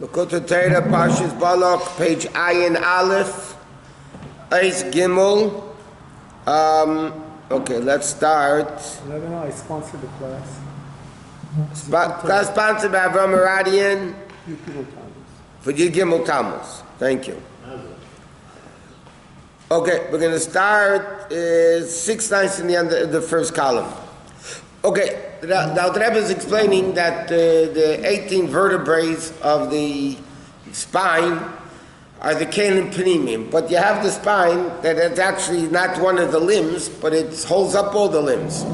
Likkutei Torah, Parshas Balak, page Ayin Aleph, Eis Gimel. Okay, let's start. I sponsored the class. Class sponsored by Avram Aradian Gimel for Yud Gimel Tammuz. Thank you. Okay, we're going to start 6 lines in the end of the first column. Okay, the Rebbe is explaining that the 18 vertebrae of the spine are the Kalim Pnimim, but you have the spine that it's actually not one of the limbs, but it holds up all the limbs.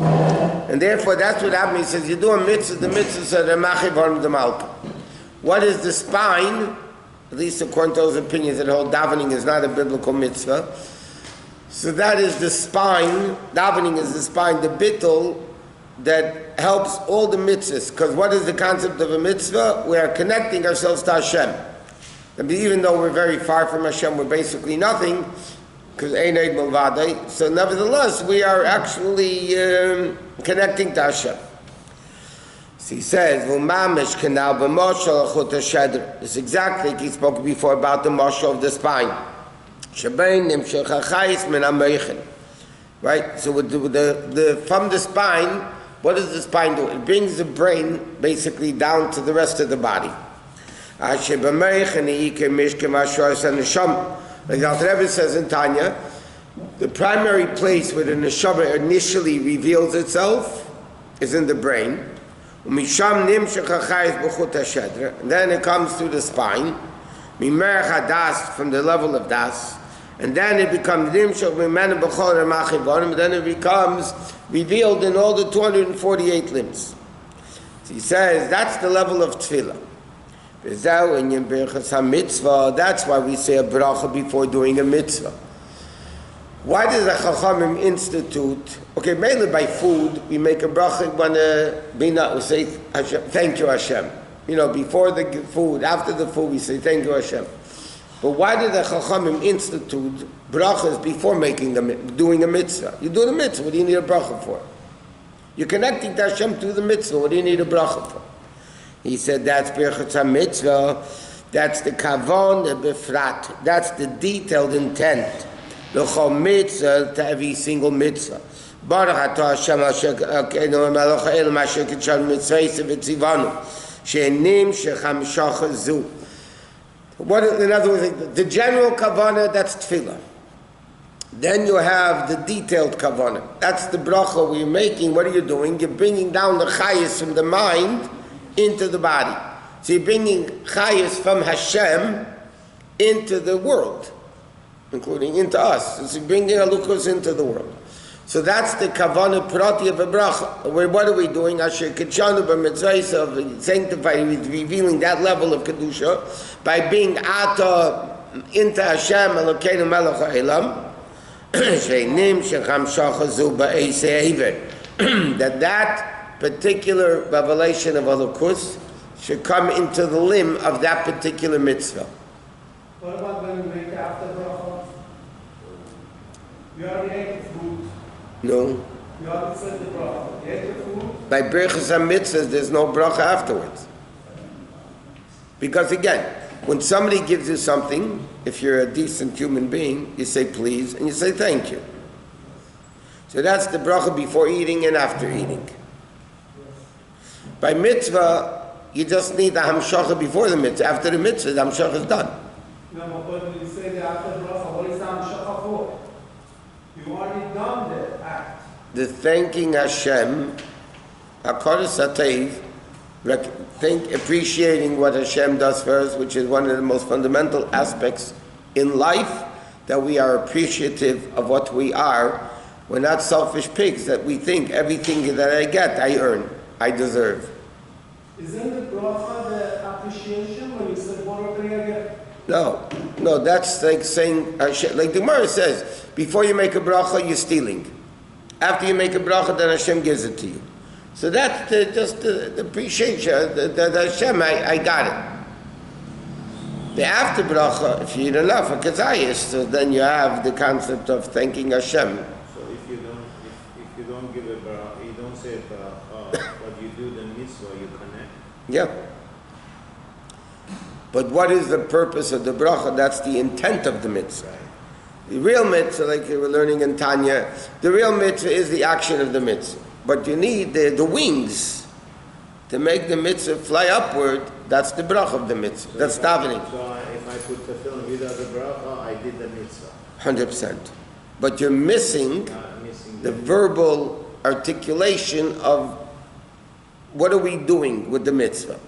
And therefore, that's what happens. He says, you do a mitzvah, the mitzvah are the machiv on the malka. What is the spine? At least according to those opinions that hold davening is not a biblical mitzvah. So that is the spine. Davening is the spine, the bittul, that helps all the mitzvahs. Because what is the concept of a mitzvah? We are connecting ourselves to Hashem. And even though we're very far from Hashem, we're basically nothing, because ein eid milvadei. So nevertheless, we are actually connecting to Hashem. So he says, "V'mamish kanal b'moshel chut hashedr." It's exactly like he spoke before about the moshel of the spine. Shebein nimshech hachayis min hameichin. Right. So with the from the spine, what does the spine do? It brings the brain basically down to the rest of the body. Like the Rebbe says in Tanya, the primary place where the neshama initially reveals itself is in the brain. And then it comes through the spine, from the level of das, and then it becomes and then it becomes revealed in all the 248 limbs. So he says that's the level of tefillah. That's why we say a bracha before doing a mitzvah. Why does the Chachamim institute? Okay, mainly by food, we make a bracha when we say thank you Hashem. You know, before the food, after the food, we say thank you Hashem. But why did the Chachamim institute brachas before doing a mitzvah? You do the mitzvah, what do you need a bracha for? You're connecting to Hashem through the mitzvah, what do you need a bracha for? He said that's Birchas HaMitzvah, that's the kavon, the befrat, that's the detailed intent. L'chol mitzvah, to every single mitzvah. Baruch atah Hashem Elokeinu melech ha'olam asher kitshanu mitzvayis v'tzivanu, she'enim shechamshacha zu. In other words, the general kavanah, that's tefillah. Then you have the detailed kavanah. That's the bracha we're making. What are you doing? You're bringing down the chayis from the mind into the body. So you're bringing chayis from Hashem into the world, including into us. So you're bringing alukus into the world. So that's the kavanah prati of a bracha. What are we doing? Asher kitshanu b'mitzvahs of sanctifying, revealing that level of kedusha by being ata into Hashem Elokeinu melech ha'olam she'enim shechamshacha zu ba'eisei eiver. That particular revelation of Elokus should come into the limb of that particular mitzvah. What about when we make after bracha? You already ate the food. No. You already said the bracha. You ate the food. By Birchas HaMitzvahs, there's no bracha afterwards. Because again, when somebody gives you something, if you're a decent human being, you say please and you say thank you. So that's the bracha before eating and after eating. By mitzvah, you just need the hamshacha before the mitzvah. After the mitzvah, the hamshacha is done. No, but when you say the after bracha, what is the hamshacha for? You already done the act. The thanking Hashem, HaKadosh Sateiv, appreciating what Hashem does for us, which is one of the most fundamental aspects in life, that we are appreciative of what we are. We're not selfish pigs that we think everything that I get, I earn, I deserve. Isn't the bracha the appreciation when you say Baruch again? No, that's like saying, like the Gemara says, before you make a bracha, you're stealing. After you make a bracha, then Hashem gives it to you. So that's just the appreciation, the Hashem, I got it. The after bracha, if you eat enough, a kazayis, so then you have the concept of thanking Hashem. So if you don't give a bracha, you don't say a bracha, but you do the mitzvah, you connect. Yeah. But what is the purpose of the bracha? That's the intent of the mitzvah. The real mitzvah, like we were learning in Tanya, the real mitzvah is the action of the mitzvah. But you need the wings to make the mitzvah fly upward. That's the bracha of the mitzvah. That's davening. So if I put the film without the bracha, I did the mitzvah. 100%. But you're missing the verbal articulation of what are we doing with the mitzvah.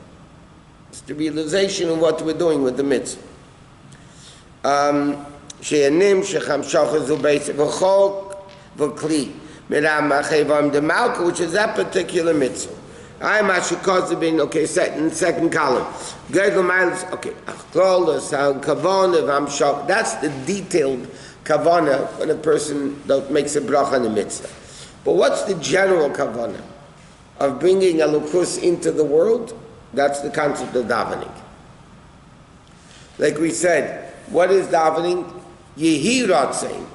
It's the realization of what we're doing with the mitzvah. She'anim shecham shachazu beis v'chok v'kli miram the malka, which is that particular mitzvah. I'm ashukazabin. Okay, second column. Okay, that's the detailed kavana when a person makes a bracha on the mitzvah. But what's the general kavana of bringing elokus into the world? That's the concept of davening. Like we said, what is davening? Yehi ratzein.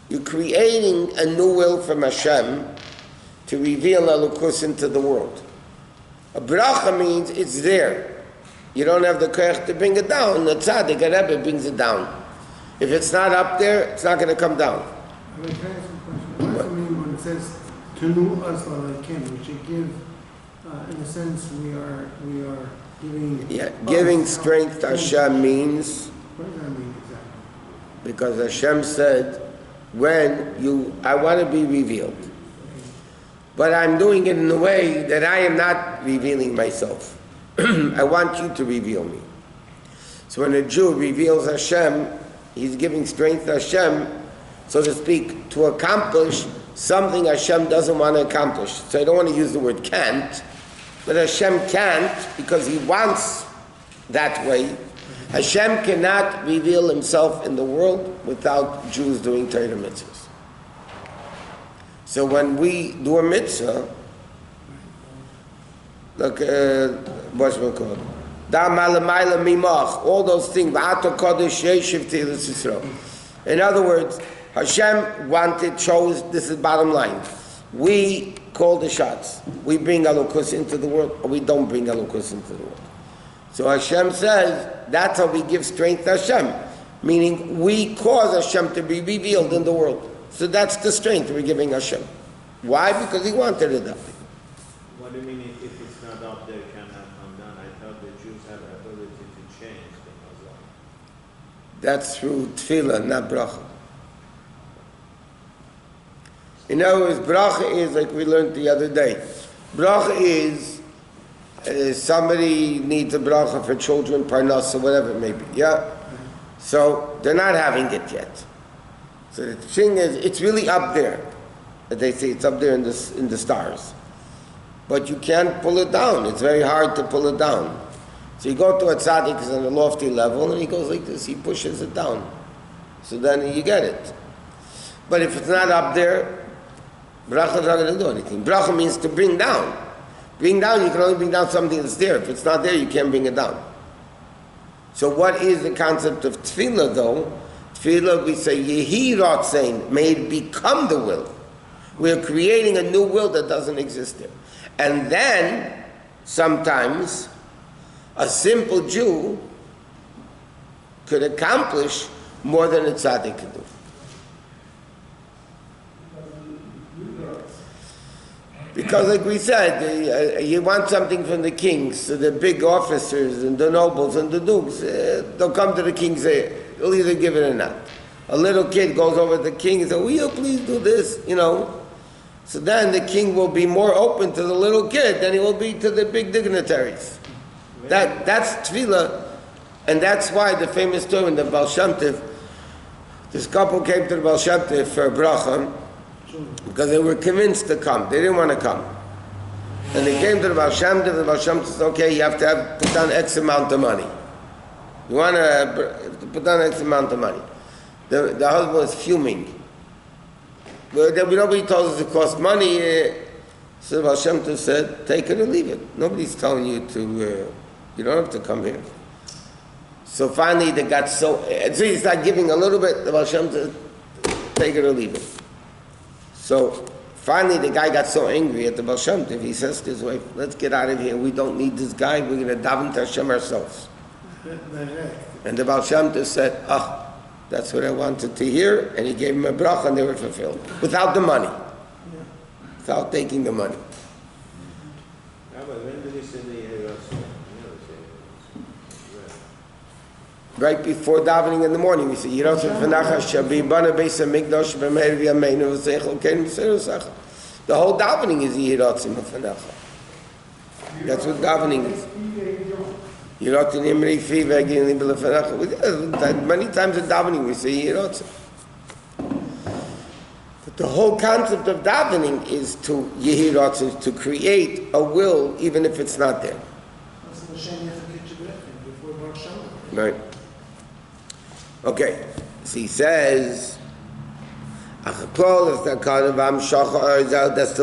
You're creating a new will from Hashem to reveal elokus into the world. A bracha means it's there. You don't have the koach to bring it down. The tzaddik, a Rebbe, brings it down. If it's not up there, it's not going to come down. Can I ask you a question? What does it mean when it says Tanu Asla Lekim, which you give, in a sense, we are giving. Yeah, giving strength to Hashem means. What does that mean exactly? Because Hashem said, I want to be revealed. But I'm doing it in a way that I am not revealing myself. I want you to reveal me. So when a Jew reveals Hashem, he's giving strength to Hashem, so to speak, to accomplish something Hashem doesn't want to accomplish. So I don't want to use the word can't, but Hashem can't because he wants that way. Hashem cannot reveal himself in the world without Jews doing Torah mitzvahs. So when we do a mitzvah, like what's it called? All those things. In other words, Hashem chose, this is bottom line. We call the shots. We bring elokus into the world, or we don't bring elokus into the world. So Hashem says, that's how we give strength to Hashem. Meaning, we cause Hashem to be revealed in the world. So that's the strength we're giving Hashem. Why? Because he wanted it up. What do you mean if it's not up there, it cannot come down? I thought the Jews have the ability to change the mazal. That's through tefillah, not bracha. In other words, bracha is like we learned the other day. Bracha is somebody needs a bracha for children, parnas, or whatever it may be. Yeah? So they're not having it yet. So the thing is, it's really up there. They say it's up there in the stars. But you can't pull it down. It's very hard to pull it down. So you go to a tzaddik who's on a lofty level, and he goes like this, he pushes it down. So then you get it. But if it's not up there, bracha is not going to do anything. Bracha means to bring down. Bring down, you can only bring down something that's there. If it's not there, you can't bring it down. So what is the concept of tefillah, though? Tefillah, we say, Yehi Ratzein, may it become the will. We're creating a new will that doesn't exist there. And then, sometimes, a simple Jew could accomplish more than a tzaddik could do. Because like we said, you want something from the kings, so the big officers and the nobles and the dukes, they'll come to the king and say, he'll either give it or not. A little kid goes over to the king and says, will you please do this, So then the king will be more open to the little kid than he will be to the big dignitaries. That's tefillah, and that's why the famous story in the Baal Shem Tov, this couple came to the Baal Shem Tov for a bracha, because they were convinced to come. They didn't want to come. And they came to the Baal Shem Tov, the Baal Shem Tov said, okay, you have to put down X amount of money. You want to put down X amount of money. The husband was fuming. Nobody told us it cost money. So the Baal Shem Tov said, take it or leave it. Nobody's telling you to, you don't have to come here. So finally they got so he started giving a little bit, the Baal Shem Tov, take it or leave it. So finally the guy got so angry at the Baal Shem Tov, he says to his wife, let's get out of here. We don't need this guy. We're going to daven to Hashem ourselves. direct. And the Baal Shem Tov said, that's what I wanted to hear, and he gave him a bracha and they were fulfilled. Without the money. Yeah. Without taking the money. Rabbi, when did he say the Yehiratz? Right before davening in the morning, we say, Yirotz v'nacha shabi bana beis hamikdash b'meir v'yameinu v'seichel kein v'seir v'seichel. The whole davening is Yirotz v'nacha. That's what davening is. Yirotz nimri fi v'agin v'lefanecha. Many times in davening we say Yirotz. But the whole concept of davening is to Yirotz, is to create a will even if it's not there. That's the Shem Yechid before Baruch Shem. Right. Okay. So he says, that's the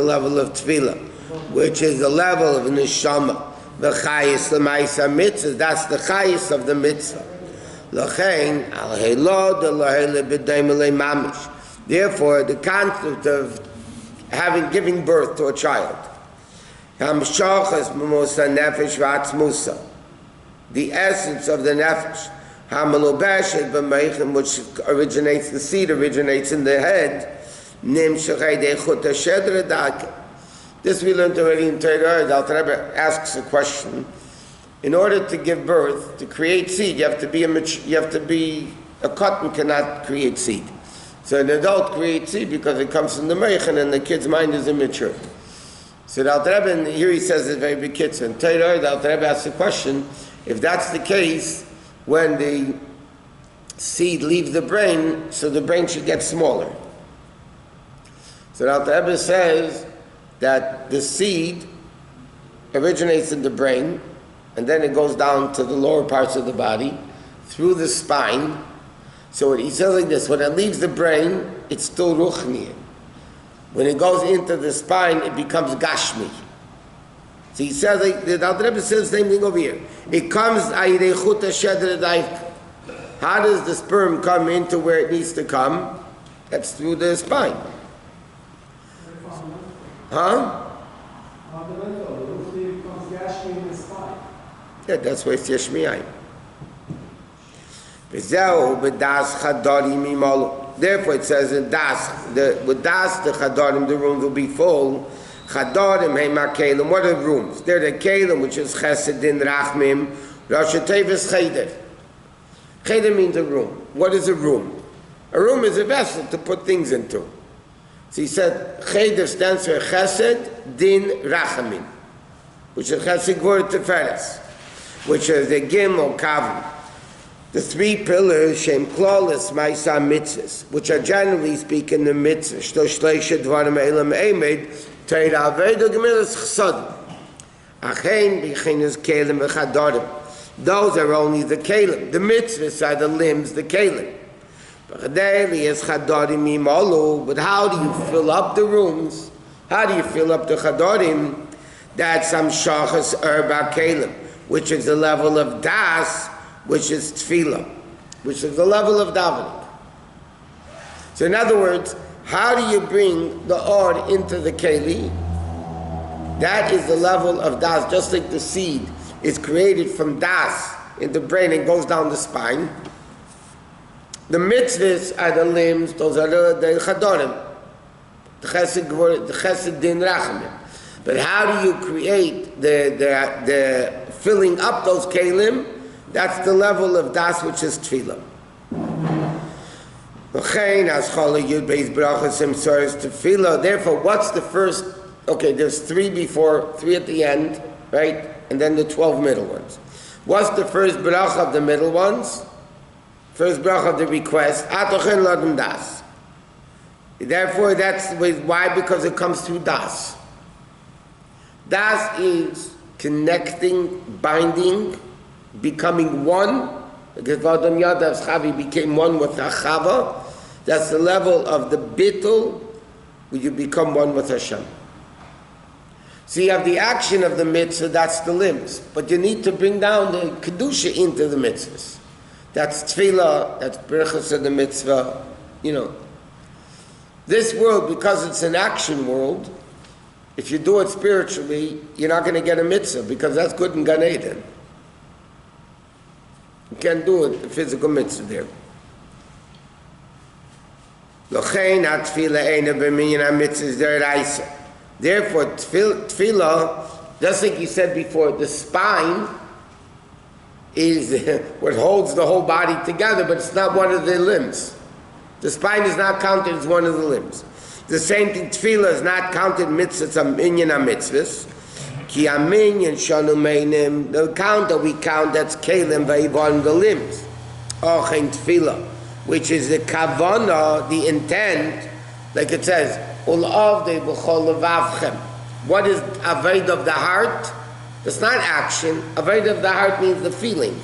level of tefillah, which is the level of neshama. The chayis l'maisa mitzvah, that's the chayis of the mitzvah. L'chein al heilod l'heile b'daim l'ei mamish. Therefore, the concept of giving birth to a child, hamshachas m'musa nefesh v'atzmusa, the essence of the nefesh, hamalubeshet b'meichim, which originates, the seed originates in the head, nimshach eidei chut hashedra dake. This we learned already in Torah. The Alter Rebbe asks a question. In order to give birth, to create seed, you have to be a cotton cannot create seed. So an adult creates seed because it comes from the meichin and the kid's mind is immature. So the Alter Rebbe, and here he says it's very big kids. In Torah, the Alter Rebbe asks a question. If that's the case, when the seed leaves the brain, so the brain should get smaller. So the Alter Rebbe says that the seed originates in the brain, and then it goes down to the lower parts of the body, through the spine. So he says like this, when it leaves the brain, it's still ruchni. When it goes into the spine, it becomes gashmi. So he says, like, the Alter Rebbe says the same thing over here. It comes, how does the sperm come into where it needs to come? That's through the spine. Huh? Yeah, that's why it's Yeshmiyai. Therefore it says in Das, with Das the Chadarim, the rooms will be full. Chadarim heima kelim. What are rooms? They're the kelim, which is Chesed Din Rachmim. Rosh Tevis Cheder. Cheder means a room. What is a room? A room is a vessel to put things into. So he said, Cheder stands for Chesed Din Rachamim, which is Chesed Gvur Teferes, which is the Gimel Kavim. The three pillars, Shem Klolis, Maisa Mitzvahs, which are generally speaking the mitzvahs. Shtosh Shleisha Dvarim Eilam Eimed, Teira Aveda Gemilas Chesed. Achein B'chinas Kelim V'Chadarim. Those are only the Kelim. The mitzvahs are the limbs, the Kelim. But how do you fill up the rooms? How do you fill up the Chadarim? That's some Shachas Erba Kelim, which is the level of Das, which is Tefillah, which is the level of davening. So in other words, how do you bring the Or into the Keli? That is the level of Das, just like the seed is created from Das in the brain and goes down the spine. The mitzvahs are the limbs, those are the Chadarim, the Chesed Din Rachamim. But how do you create the filling up those Kelim? That's the level of Das, which is Tefillah. Therefore, what's the first? Okay, there's 3 before, 3 at the end, right? And then the 12 middle ones. What's the first bracha of the middle ones? First bracha of the request. Atochen ladum das. Therefore, that's why, because it comes through Das. Das is connecting, binding, becoming one. Because Adam Yadav Chavi became one with Chava. That's the level of the bittul, where you become one with Hashem. So you have the action of the mitzvah, that's the limbs. But you need to bring down the Kedusha into the mitzvahs. That's tefillah, that's berachos of the mitzvah, you know. This world, because it's an action world, if you do it spiritually, you're not going to get a mitzvah, because that's good in Gan Eden. You can't do it, the physical mitzvah there. L'chein ha-tefillah eina b'minyan ha-mitzvahs deraisa. Therefore, tefillah, just like you said before, the spine is what holds the whole body together, but it's not one of the limbs. The spine is not counted as one of the limbs. The same thing, tefillah is not counted mitzvahs, minyan ha-mitzvahs. Ki ha-minyan shanu meinim, the count that we count, that's kelim v'ivon, the limbs. Ochein tefillah, which is the kavanah, the intent, like it says, Ul'avdei b'chol levavchem. What is aved of the heart? It's not action. Aved of the heart means the feeling.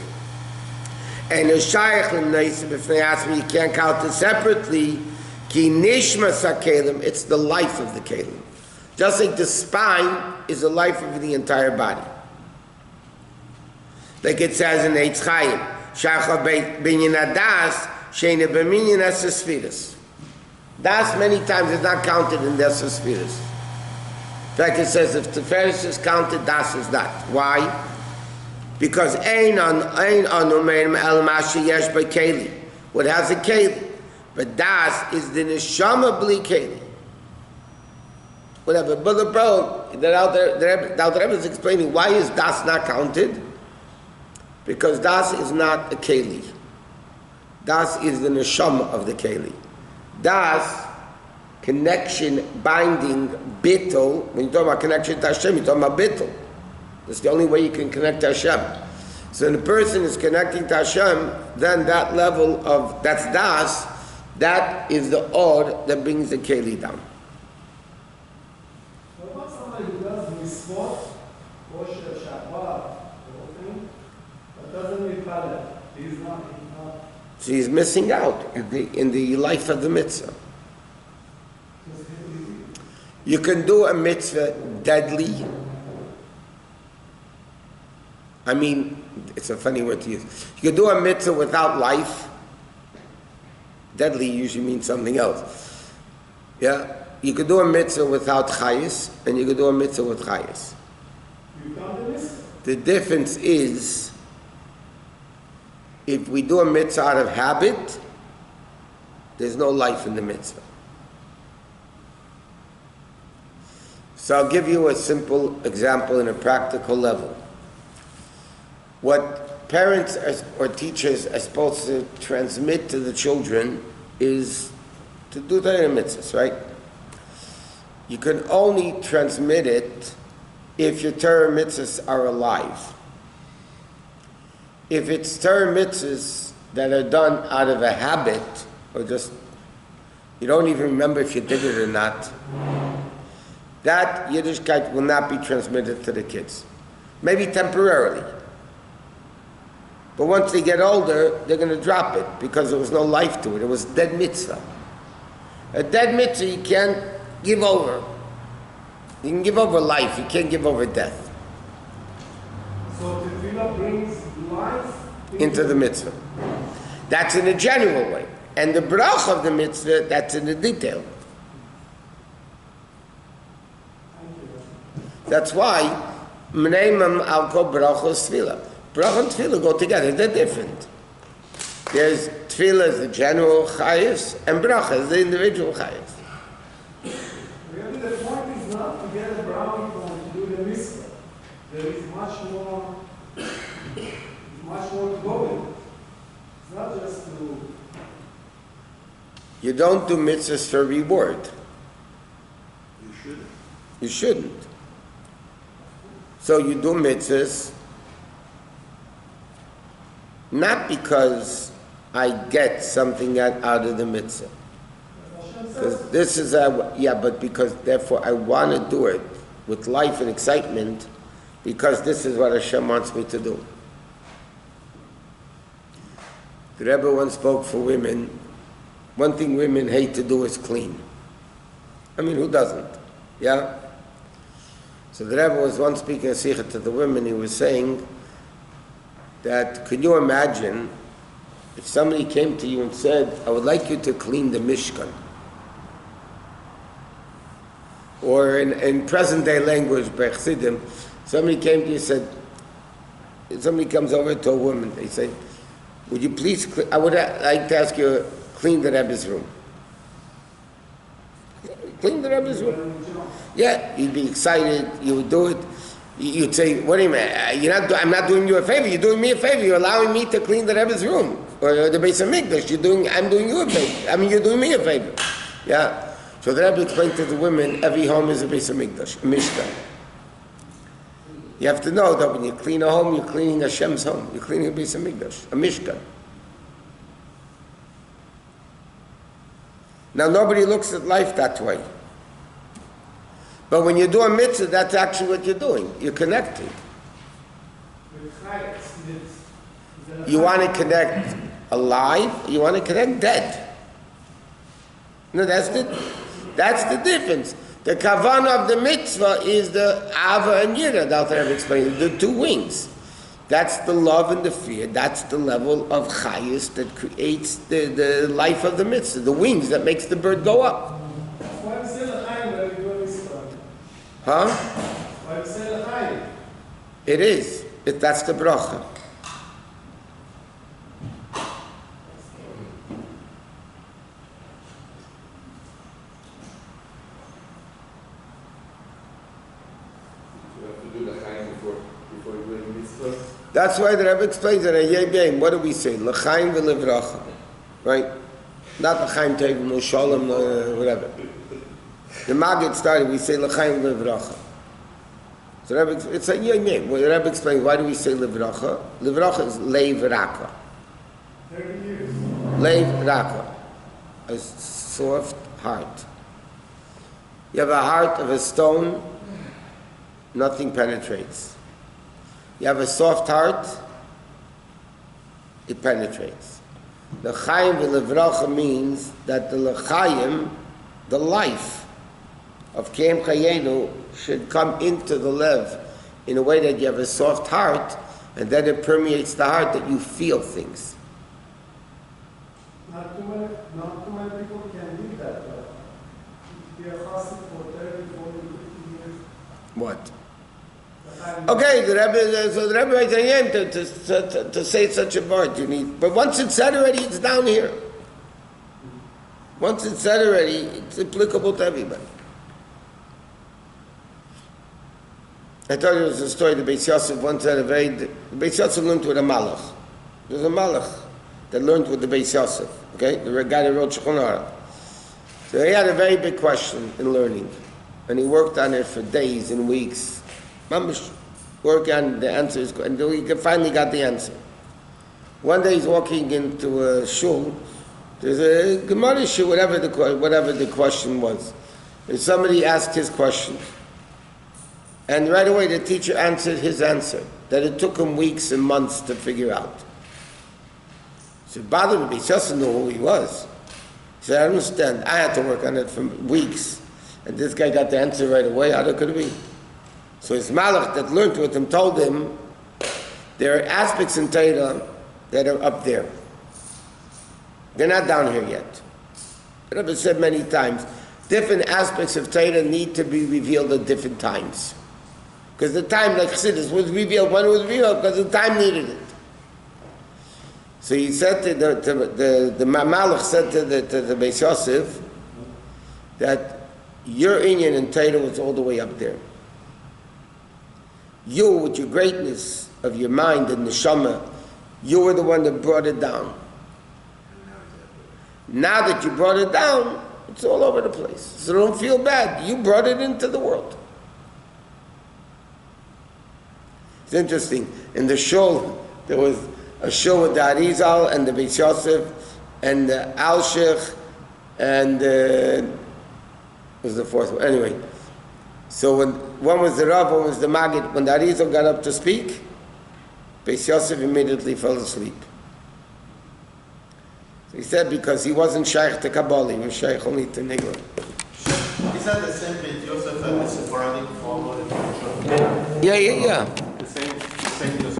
And a shaykh l'neis b'fnei atzmi, you can't count it separately. Ki nishma sakelim, it's the life of the kelim. Just like the spine is the life of the entire body. Like it says in Eitz Chaim, Shacha binyan adas, sheina b'minyan esesfiras. Das many times is not counted in the esesfiras. In fact, it says if the Tiferes is counted, Das is not. Why? Because ein anumerim el mashi yesh by keli. What has a keli? But Das is the neshama bli keli. Whatever. But the problem, the Alter Rebbe is explaining why is Das not counted? Because Das is not a keli. Das is the neshama of the keli. Das, connection, binding, bittul. When you talk about connection to Hashem, you're talking about bittul. That's the only way you can connect to Hashem. So when a person is connecting to Hashem, then that level of, that's das, that is the od that brings the keli down. What about somebody who does mitzvot, kosher, Shabbat, but doesn't mitpalel? He's not. So he's missing out in the life of the mitzvah. You can do a mitzvah deadly. I mean, it's a funny word to use. You can do a mitzvah without life. Deadly usually means something else. Yeah? You could do a mitzvah without chayis, and you could do a mitzvah with chayis. The difference is, if we do a mitzvah out of habit, there's no life in the mitzvah. So I'll give you a simple example in a practical level. What parents or teachers are supposed to transmit to the children is to do Torah mitzvahs, right? You can only transmit it if your Torah mitzvahs are alive. If it's Torah mitzvahs that are done out of a habit, or just, you don't even remember if you did it or not, that Yiddishkeit will not be transmitted to the kids. Maybe temporarily. But once they get older, they're going to drop it because there was no life to it. It was dead mitzvah. A dead mitzvah you can't give over. You can give over life, you can't give over death. So tefillah brings life into the mitzvah. That's in a general way. And the brach of the mitzvah, that's in the detail. That's why Mneimam Alko Brachos Tefillah. Brach and Tefillah go together, they're different. There's Tefillah is the general chayis, and Bracha is the individual chayis. Really, the point is not to get a brownie to do the mitzvah. There is much more to go with. It's not just to... You don't do mitzvahs for reward. You shouldn't. You shouldn't. So you do mitzvahs not because I get something out of the mitzvah. Because this is but because therefore I want to do it with life and excitement because this is what Hashem wants me to do. The Rebbe once spoke for women. One thing women hate to do is clean. I mean, who doesn't? Yeah? So the Rebbe was once speaking a sikha to the women. He was saying that, could you imagine if somebody came to you and said, I would like you to clean the Mishkan? Or in present day language, Bechsidim, somebody came to you and said, somebody comes over to a woman, they say, Would you please, I would like to ask you, clean the Rebbe's room. Clean the Rebbe's room. Yeah, you'd be excited, you would do it. You'd say, what do you mean? I'm not doing you a favor, you're doing me a favor, you're allowing me to clean the Rebbe's room. Or the Beis HaMikdash, I'm doing you a favor. I mean, you're doing me a favor. Yeah? So the Rebbe explained to the women, every home is a Beis HaMikdash, a Mishkan. You have to know that when you clean a home, you're cleaning Hashem's home. You're cleaning a Beis HaMikdash, a Mishkan. Now, nobody looks at life that way. But when you do a mitzvah, that's actually what you're doing. You're connecting. You want to connect alive, you want to connect dead. No, that's the difference. The kavanah of the mitzvah is the ava and yira, that I've explained, the two wings. That's the love and the fear. That's the level of chayus that creates the life of the mitzvah, the wings that makes the bird go up. Why we say l'chaim when we do a mitzvah? Huh? Why we say l'chaim? It is. That's the bracha. That's why the Rebbe explains it. What do we say? L'chaim v'levracha, right? Not l'chaim tevim, no shalom, no whatever. The Maggid started. We say l'chaim v'levracha. So the Rebbe, it's a yom. Well, the Rebbe explains why do we say levracha? Levracha is leiv raka. 30 years. Leiv raka, a soft heart. You have a heart of a stone. Nothing penetrates. You have a soft heart, it penetrates. L'chaim v'levracha means that the l'chaim, the life of Kem Chayenu, should come into the lev in a way that you have a soft heart, and then it permeates the heart that you feel things. Not too many people can do that. Be a chassid for 30, 40, 50 years. What? Okay, the Rebbe writes again to say such a word you need. But once it's said already, it's down here. Once it's said already, it's applicable to everybody. I told you there was a story, the Beis Yosef once had the Beis Yosef learned with a Malach. There was a Malach that learned with the Beis Yosef, okay? The guy that wrote Shulchan Aruch. So he had a very big question in learning. And he worked on it for days and weeks. Mamish, work on the answers, and he finally got the answer. One day he's walking into a shul. There's a Gemara shul, whatever the question was. And somebody asked his question. And right away the teacher answered his answer, that it took him weeks and months to figure out. So it bothered me, he just knew who he was. He said, I understand, I had to work on it for weeks. And this guy got the answer right away, how could it be? So his malach that learned with him told him, there are aspects in Torah that are up there. They're not down here yet. The Rebbe said many times, different aspects of Torah need to be revealed at different times. Because the time, like Chassidus, was revealed when it was revealed, because the time needed it. So he said to the Malach said to the Beis Yosef that your inyan in Torah was all the way up there. You, with your greatness of your mind and neshama, you were the one that brought it down. Now that you brought it down, it's all over the place. So don't feel bad. You brought it into the world. It's interesting. In the shul, there was a shul with the Arizal and the Beis Yosef and the Al-Sheikh and what was the fourth one? Anyway. So when one was the Rav, one was the Maggid. When the Arizal got up to speak, Beis Yosef immediately fell asleep. So he said because he wasn't shaykh to Kabbalah, he was shaykh only to Negro. Is that the same with Yosef and the Sephardic form? Yeah.